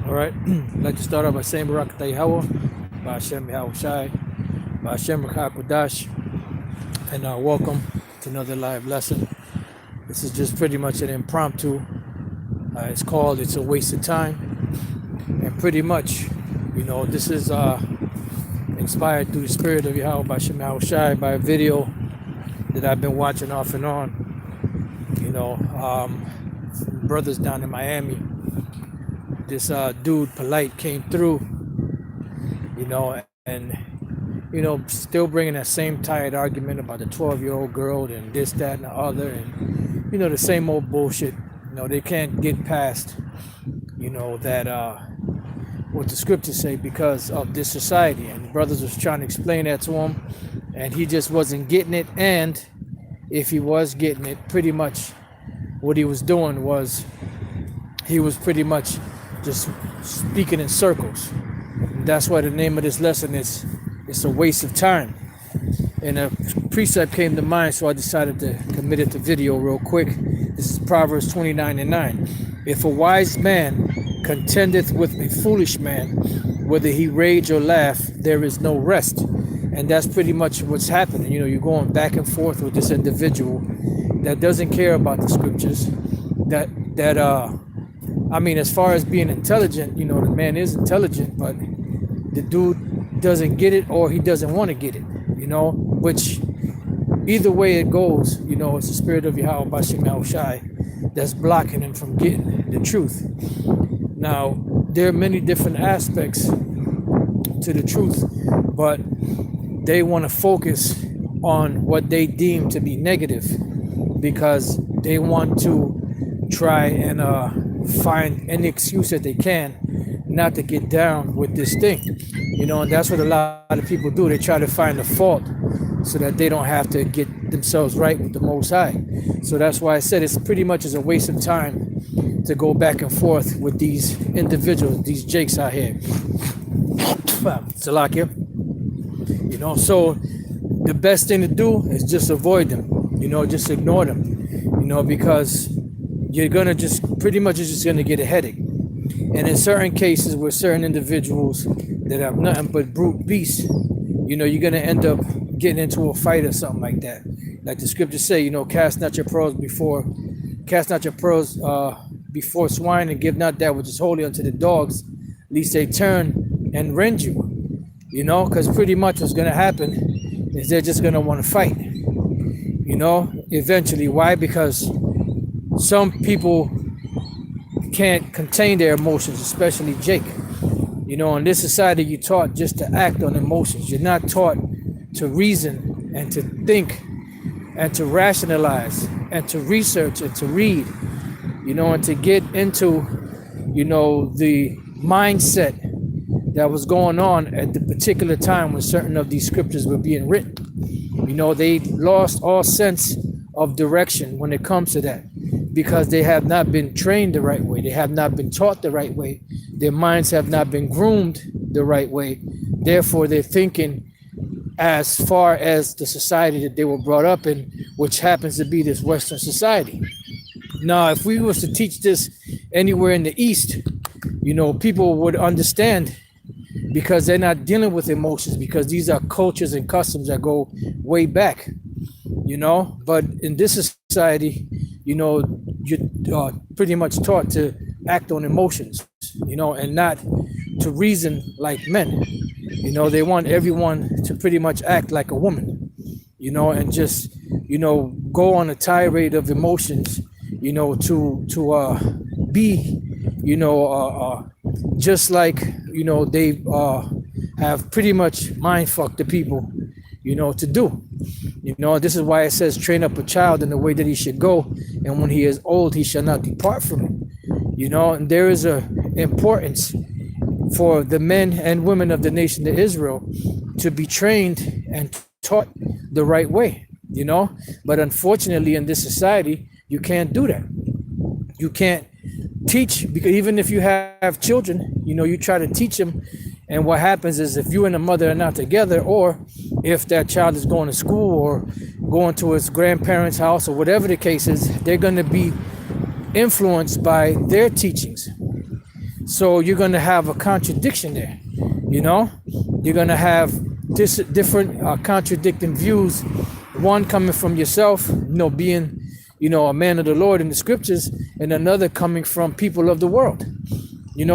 All right. I'd like to start off by saying Barak Yahweh, Ba'ashem Yahweh Shai, Ba'ashem Kodash, and welcome to another live lesson. This is just pretty much an impromptu. It's called It's a Waste of Time. And pretty much, this is inspired through the spirit of Yahweh Ba'ashem Yahweh Shai by a video that I've been watching off and on. Brothers down in Miami. This dude Polite came through, and still bringing that same tired argument about the 12-year-old girl and this, that, and the other, and the same old bullshit. They can't get past, that what the scriptures say because of this society. And the brothers was trying to explain that to him, and he just wasn't getting it. And if he was getting it, pretty much what he was doing was he was pretty much just speaking in circles. And that's why the name of this lesson is It's a Waste of Time. And a precept came to mind, so I decided to commit it to video real quick. This is Proverbs 29:9. If a wise man contendeth with a foolish man, whether he rage or laugh, there is no rest. And that's pretty much what's happening. You're going back and forth with this individual that doesn't care about the scriptures. As far as being intelligent, the man is intelligent, but the dude doesn't get it, or he doesn't want to get it, which either way it goes, it's the spirit of Yahweh Ba'ashem Yahweh Shai that's blocking him from getting the truth. Now, there are many different aspects to the truth, but they want to focus on what they deem to be negative because they want to try and find any excuse that they can not to get down with this thing, and that's what a lot of people do. They try to find a fault so that they don't have to get themselves right with the Most High. So that's why I said it's pretty much as a waste of time to go back and forth with these individuals, these jakes out here. Salakia. So the best thing to do is just avoid them, just ignore them, because you're gonna just gonna get a headache. And in certain cases with certain individuals that have nothing but brute beasts, you're gonna end up getting into a fight or something like that. Like the scriptures say, cast not your pearls before swine, and give not that which is holy unto the dogs, lest they turn and rend you. Because pretty much what's gonna happen is they're just gonna want to fight. Eventually. Why? Because some people can't contain their emotions, especially Jake. In this society, you're taught just to act on emotions. You're not taught to reason and to think and to rationalize and to research and to read, and to get into, the mindset that was going on at the particular time when certain of these scriptures were being written. They lost all sense of direction when it comes to that, because they have not been trained the right way. They have not been taught the right way. Their minds have not been groomed the right way. Therefore, they're thinking as far as the society that they were brought up in, which happens to be this Western society. Now, if we was to teach this anywhere in the East, people would understand, because they're not dealing with emotions, because these are cultures and customs that go way back, But in this society, you're pretty much taught to act on emotions, and not to reason like men. They want everyone to pretty much act like a woman, and just, go on a tirade of emotions, to be, just like, they have pretty much mind fucked the people, to do. This is why it says, train up a child in the way that he should go, and when he is old, he shall not depart from it. And there is a importance for the men and women of the nation of Israel to be trained and taught the right way, But unfortunately, in this society, you can't do that. You can't teach, because even if you have children, you try to teach them. And what happens is, if you and the mother are not together, or if that child is going to school or going to his grandparents' house or whatever the case is, they're going to be influenced by their teachings. So you're going to have a contradiction there. You know, you're going to have different contradicting views, one coming from yourself, being, a man of the Lord in the scriptures, and another coming from people of the world.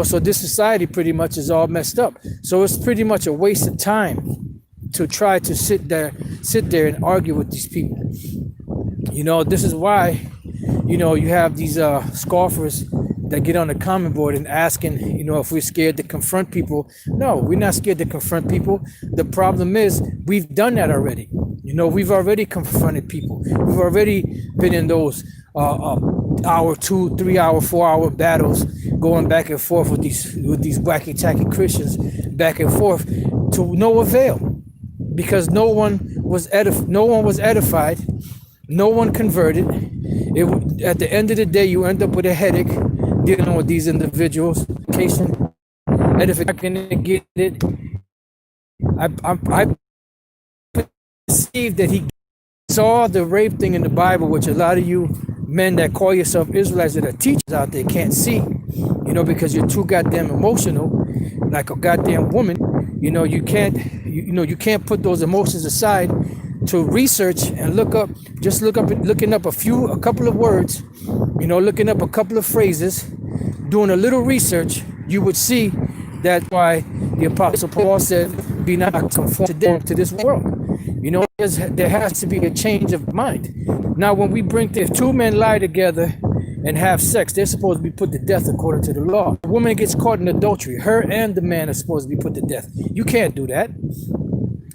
So this society pretty much is all messed up. So it's pretty much a waste of time to try to sit there and argue with these people. This is why, you have these scoffers that get on the comment board and asking, if we're scared to confront people. No, we're not scared to confront people. The problem is we've done that already. We've already confronted people. We've already been in those hour, 2, 3 hour, 4 hour battles, going back and forth with these wacky tacky Christians, back and forth to no avail, because no one was edified, no one converted. At the end of the day, you end up with a headache dealing with these individuals. Edification, I get it. I perceive that he saw the rape thing in the Bible, which a lot of you men that call yourself Israelites that are teachers out there can't see, because you're too goddamn emotional, like a goddamn woman. You can't put those emotions aside to research and looking up a couple of words, looking up a couple of phrases, doing a little research, you would see that's why the Apostle Paul said, be not conformed to this world. There has to be a change of mind. Now, when we if two men lie together and have sex, they're supposed to be put to death according to the law. A woman gets caught in adultery, her and the man are supposed to be put to death. You can't do that.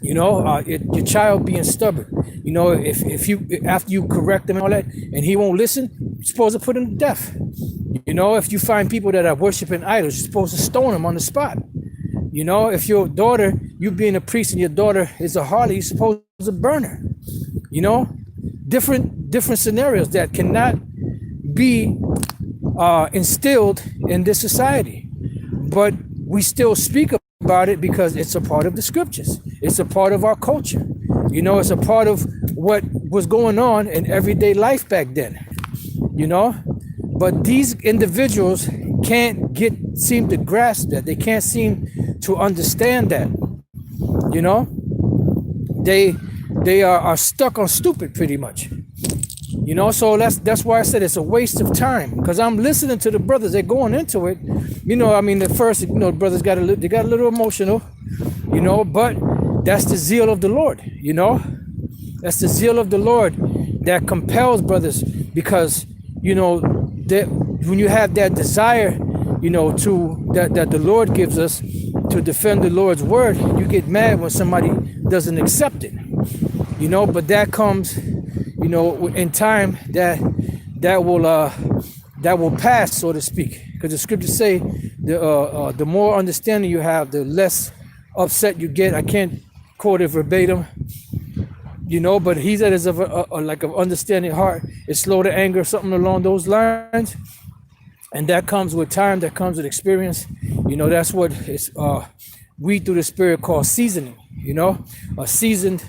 Your child being stubborn, if you, after you correct him and all that, and he won't listen, you're supposed to put him to death. If you find people that are worshiping idols, you're supposed to stone them on the spot. If your daughter, you being a priest and your daughter is a harlot, you're supposed to burn her. Different scenarios that cannot be instilled in this society, but we still speak about it because it's a part of the scriptures. It's a part of our culture. It's a part of what was going on in everyday life back then. But these individuals can't seem to grasp that. They can't seem to understand that. They are stuck on stupid pretty much. So that's why I said it's a waste of time, because I'm listening to the brothers. They're going into it. At first, the brothers got a little emotional, but that's the zeal of the Lord. That's the zeal of the Lord that compels brothers, because that when you have that desire, that the Lord gives us to defend the Lord's word, you get mad when somebody doesn't accept it. But that comes, in time that will pass, so to speak, because the scriptures say the more understanding you have, the less upset you get. I can't quote it verbatim, but he that is of like of understanding heart is slow to anger, something along those lines. And that comes with time, that comes with experience. That's what is we through the Spirit call seasoning. A seasoned,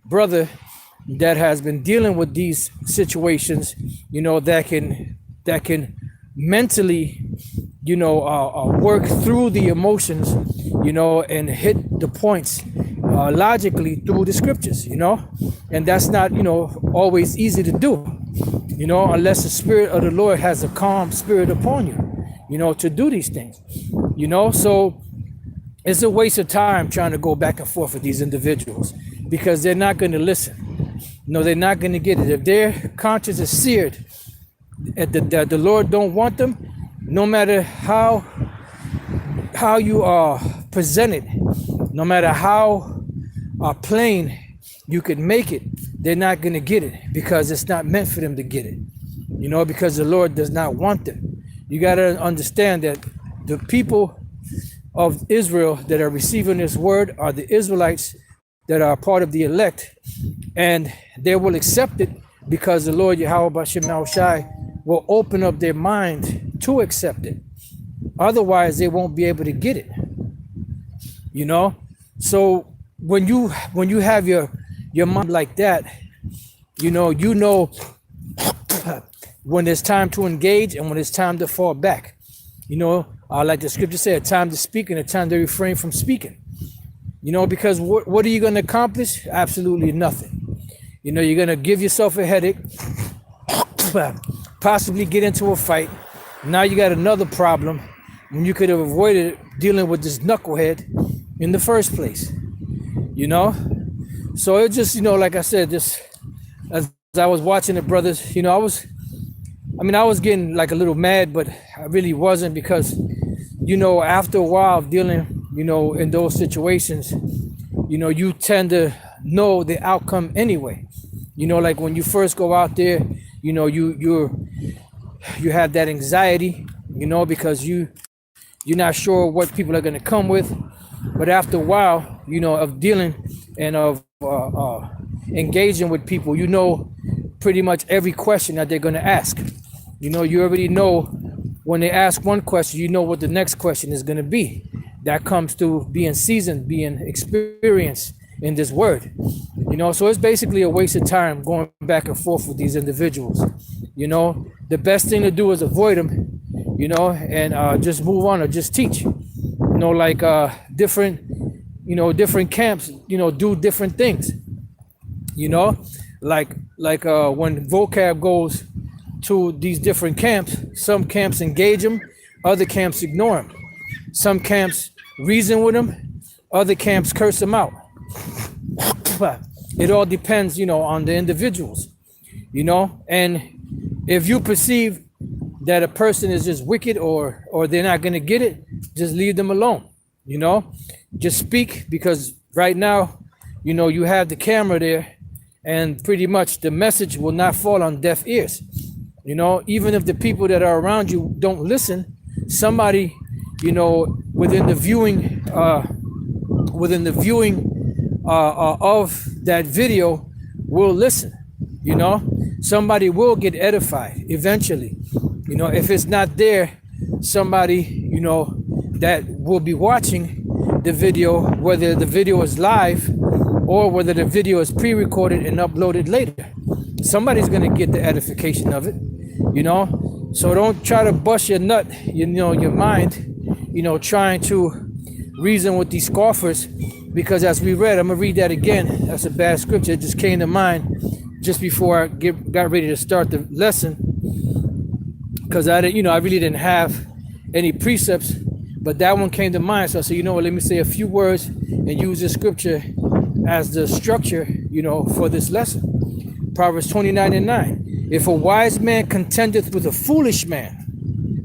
brother that has been dealing with these situations, that can mentally, work through the emotions, and hit the points logically through the scriptures, and that's not, always easy to do, unless the Spirit of the Lord has a calm spirit upon you, to do these things, so it's a waste of time trying to go back and forth with these individuals, because they're not going to listen. They're not going to get it. If their conscience is seared that the Lord don't want them, no matter how you are presented, no matter how plain you could make it, they're not going to get it, because it's not meant for them to get it, because the Lord does not want them. You got to understand that the people of Israel that are receiving this word are the Israelites that are part of the elect, and they will accept it because the Lord Yahweh B'Shem Yahushai will open up their mind to accept it. Otherwise, they won't be able to get it. So when you have your mind like that, when it's time to engage and when it's time to fall back. Like the scripture said, a time to speak and a time to refrain from speaking. Because what are you going to accomplish? Absolutely nothing. You're going to give yourself a headache, possibly get into a fight. Now you got another problem when you could have avoided dealing with this knucklehead in the first place. So it just, like I said, just as I was watching the brothers, I was getting like a little mad, but I really wasn't, because, after a while of dealing, in those situations, you tend to know the outcome anyway. Like when you first go out there, you have that anxiety, because you're not sure what people are going to come with. But after a while, of dealing and of engaging with people, pretty much every question that they're going to ask. You already know when they ask one question, what the next question is going to be. That comes to being seasoned, being experienced in this word. So it's basically a waste of time going back and forth with these individuals. The best thing to do is avoid them, and just move on or just teach. Different camps, do different things. Like when vocab goes to these different camps, some camps engage them, other camps ignore them. Some camps reason with them, other camps curse them out. It all depends, on the individuals, and if you perceive that a person is just wicked or they're not going to get it, just leave them alone. Just speak, because right now, you have the camera there, and pretty much the message will not fall on deaf ears. Even if the people that are around you don't listen, somebody, within the viewing of that video will listen. Somebody will get edified eventually. If it's not there, somebody, that will be watching the video, whether the video is live or whether the video is pre-recorded and uploaded later, somebody's going to get the edification of it. So don't try to bust your nut, your mind, trying to reason with these scoffers, because as we read, I'm gonna read that again. That's a bad scripture. It just came to mind just before I got ready to start the lesson, because I really didn't have any precepts, but that one came to mind. So I said, let me say a few words and use this scripture as the structure, for this lesson. Proverbs 29:9. If a wise man contendeth with a foolish man.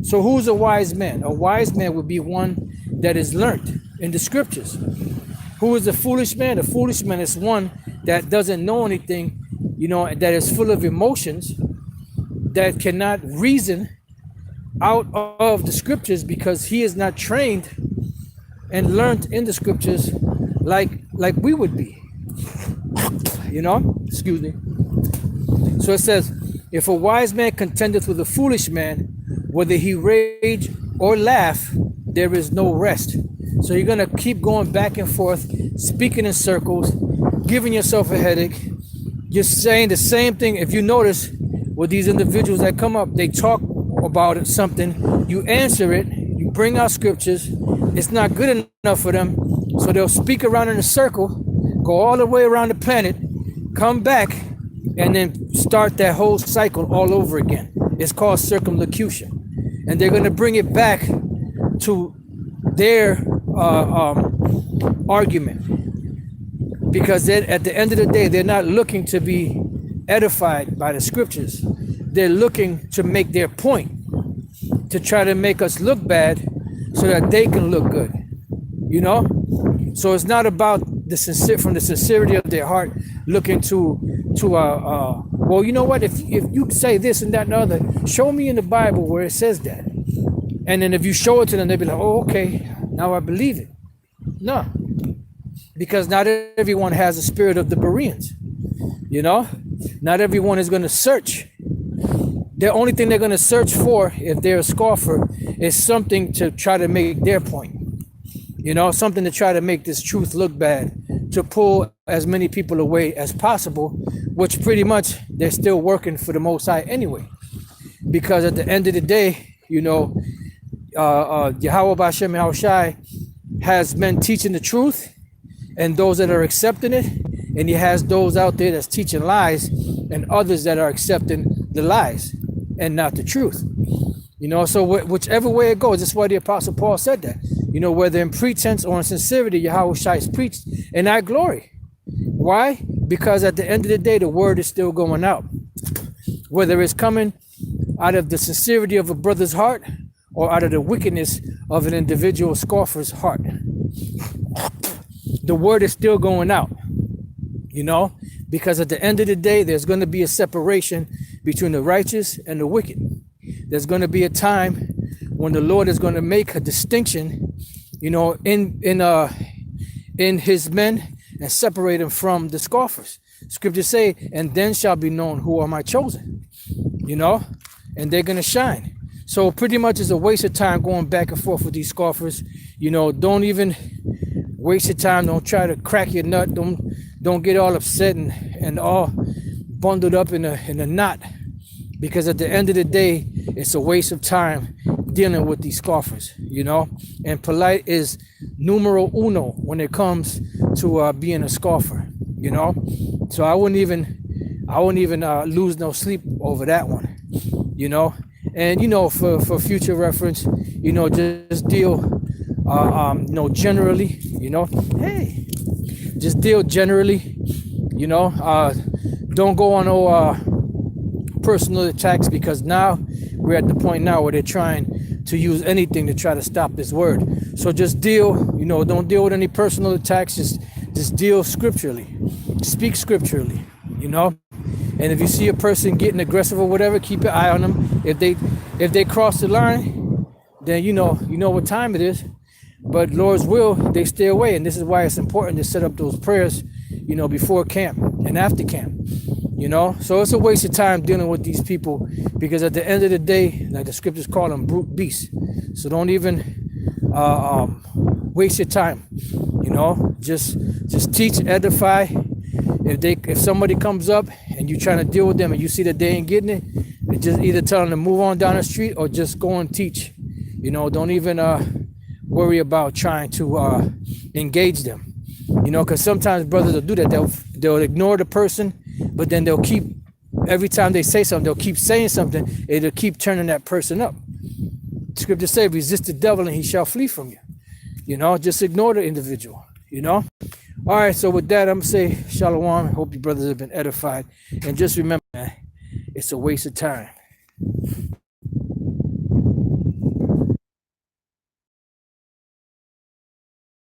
So who's a wise man? A wise man would be one that is learnt in the scriptures. Who is a foolish man? A foolish man is one that doesn't know anything, that is full of emotions, that cannot reason out of the scriptures, because he is not trained and learned in the scriptures like we would be. Excuse me. So it says, if a wise man contendeth with a foolish man, whether he rage or laugh, there is no rest. So you're going to keep going back and forth, speaking in circles, giving yourself a headache. You're saying the same thing. If you notice with these individuals that come up, they talk about something, you answer it, you bring out scriptures. It's not good enough for them. So they'll speak around in a circle, go all the way around the planet, come back, and then start that whole cycle all over again. It's called circumlocution. And they're going to bring it back to their argument, because at the end of the day, they're not looking to be edified by the scriptures. They're looking to make their point, to try to make us look bad so that they can look good, so it's not about from the sincerity of their heart, looking to well, you know what, if you say this and that and the other, show me in the Bible where it says that. And then if you show it to them, they'll be like, oh, okay, now I believe it. No, because not everyone has the spirit of the Bereans. Not everyone is going to search. The only thing they're going to search for, if they're a scoffer, is something to try to make their point. Something to try to make this truth look bad, to pull as many people away as possible, which pretty much they're still working for the Most High anyway. Because at the end of the day, Yahweh Bashem Yahushai has men teaching the truth and those that are accepting it, and he has those out there that's teaching lies and others that are accepting the lies and not the truth. So whichever way it goes, that's why the Apostle Paul said that. Whether in pretense or in sincerity, Yahushai is preached in our glory. Why? Because at the end of the day, the word is still going out. Whether it's coming out of the sincerity of a brother's heart or out of the wickedness of an individual scoffer's heart, the word is still going out. Because at the end of the day, there's going to be a separation between the righteous and the wicked. There's going to be a time when the Lord is going to make a distinction, in his men and separate them from the scoffers. Scriptures say, and then shall be known who are my chosen, and they're going to shine. So pretty much it's a waste of time going back and forth with these scoffers. Don't even waste your time. Don't try to crack your nut. Don't get all upset and all bundled up in a knot, because at the end of the day, it's a waste of time dealing with these scoffers, and polite is numero uno when it comes to being a scoffer, so I wouldn't even lose no sleep over that one, and for future reference, just deal generally, just deal generally, don't go on no personal attacks, because now we're at the point now where they're trying to use anything to try to stop this word. So just deal, don't deal with any personal attacks. Just deal scripturally, speak scripturally, and if you see a person getting aggressive or whatever, keep your eye on them. If they cross the line, then you know what time it is. But Lord's will, they stay away. And this is why it's important to set up those prayers, before camp and after camp. So it's a waste of time dealing with these people, because at the end of the day, like the scriptures call them brute beasts. So don't even waste your time. Just teach, edify. If somebody comes up and you're trying to deal with them and you see that they ain't getting it, just either tell them to move on down the street or just go and teach. Don't even worry about trying to engage them. Because sometimes brothers will do that. They'll ignore the person, but then they'll keep, every time they say something, they'll keep saying something. It'll keep turning that person up. Scripture says, resist the devil and he shall flee from you. Just ignore the individual, All right, so with that, I'm going to say shalom. I hope you brothers have been edified. And just remember, man, it's a waste of time.